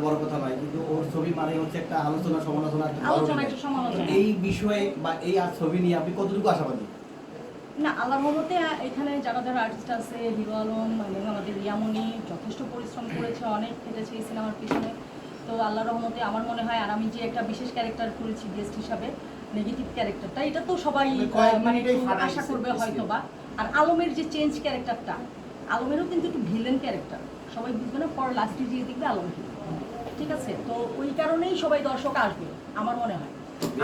বড় কথা নয়, কিন্তু ওর ছবি মানে হচ্ছে একটা আলোচনা সমালোচনা একটা সমালোচনা। এই বিষয়ে বা এই ছবি নিয়ে আপনি কতটুকু আশাবাদী? না, আল্লাহর রহমতে এখানে যারা যারা আর্টিস্ট আছে, হিরো আলম এবং আমাদের রিয়ামণি যথেষ্ট পরিশ্রম করেছে, অনেক খেটেছে এই সিনেমার পিছনে। তো আল্লাহর রহমতে আমার মনে হয়, আর আমি যে একটা বিশেষ ক্যারেক্টার করেছি গেস্ট হিসাবে, নেগেটিভ ক্যারেক্টারটা, এটা তো সবাই মানে একটু আশা করবে হয়তো বা। আর আলমের যে চেঞ্জ ক্যারেক্টারটা, আলমেরও কিন্তু একটু ভিলেন ক্যারেক্টার, সবাই বুঝবে না, পর লাস্টে গিয়ে দেখবে আলম হিরো। ঠিক আছে, তো ওই কারণেই সবাই দর্শক আসবে আমার মনে হয়।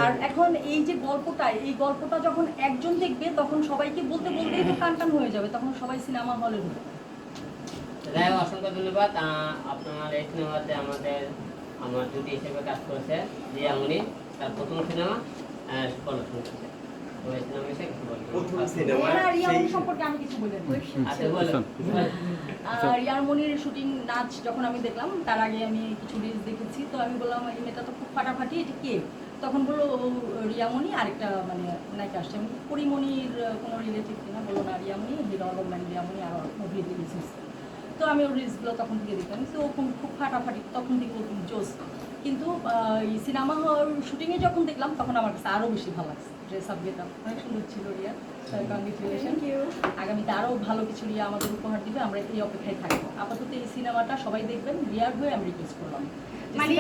আর এখন এই যে গল্পটা, এই গল্পটা যখন একজন দেখবে তখন সবাইকে বলতে বলতেই তো টান টান হয়ে যাবে, তখন সবাই সিনেমা হলে ঢুকবে। যাই হোক, অসংখ্য ধন্যবাদ। আপনার এই সিনেমাতে আমার জুটি হিসেবে কাজ করেছে রিয়ামণি, তার প্রথম সিনেমা পড়াশোনা করেছে। তো এই সিনেমা এসে কিছু বলবেন? রিয়ামণি সম্পর্কে আমি কিছু বলি। আচ্ছা, বলুন। রিয়ামণির শুটিং নাচ যখন আমি দেখলাম, তার আগে আমি কিছু রিলস দেখেছি, তো আমি বললাম এই মেয়েটা তো খুব ফাটাফাটি, এটা কে? তখন বললো রিয়ামণি, আরেকটা মানে নায়িকা আসছে। আমি পরিমণির কোনো রিলেটিভ কিনা, বললো না রিয়ামণি, হিরো আলম ম্যান রিয়ামণি আরও মুভি রিলিজ। তো আমি ওর রিলসগুলো তখন থেকে দেখতাম, তো খুব ফাটাফাটি, তখন থেকে ওরকম জোস। কিন্তু এই সিনেমা হল শুটিংয়ে যখন দেখলাম তখন আমার কাছে আরও বেশি ভালো লাগছে। ড্রেস আপ গেট আপ অনেক সুন্দর ছিল রিয়া, কংগ্রেচুলেশন। আগামীতে আরও ভালো কিছু রিয়া আমাদের উপহার দিবে, আমরা এই অপেক্ষায় থাকবো। আপাতত এই সিনেমাটা সবাই দেখবেন, রিয়ার হয়ে আমি রিকোয়েস্ট করলাম। মানে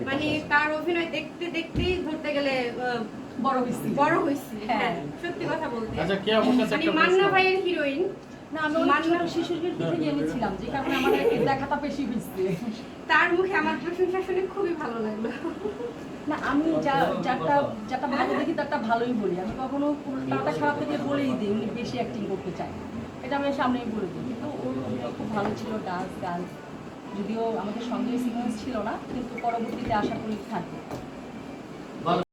মানে তার অভিনয় দেখতে দেখতেই ধরতে গেলে বড় হইছি। হ্যাঁ, সত্যি কথা বলতে। আচ্ছা, কে আপনার কাছে একটা মান্না ভাইয়ের হিরোইন। না, আমি মান্না শিশুদের থেকে জেনেছিলাম, যে কারণে আমার দেখাটা বেশি হয়েছে। তার মুখে আমার প্রশংসা শুনে খুবই ভালো লাগলো। না, আমি যাটা ভালো দেখি তারটা ভালোই বলি, আমি কখনো তারটা খারাপ থেকে বলেই দিই উনি বেশি অ্যাক্টিং করতে চাই, এটা আমি সামনেই বলে দিই। কিন্তু ওর অভিনয় খুব ভালো ছিল, ডান্স গান, যদিও আমাদের সঙ্গে সিকোয়েন্স ছিল না, কিন্তু পরবর্তীতে আশা করি থাকবে।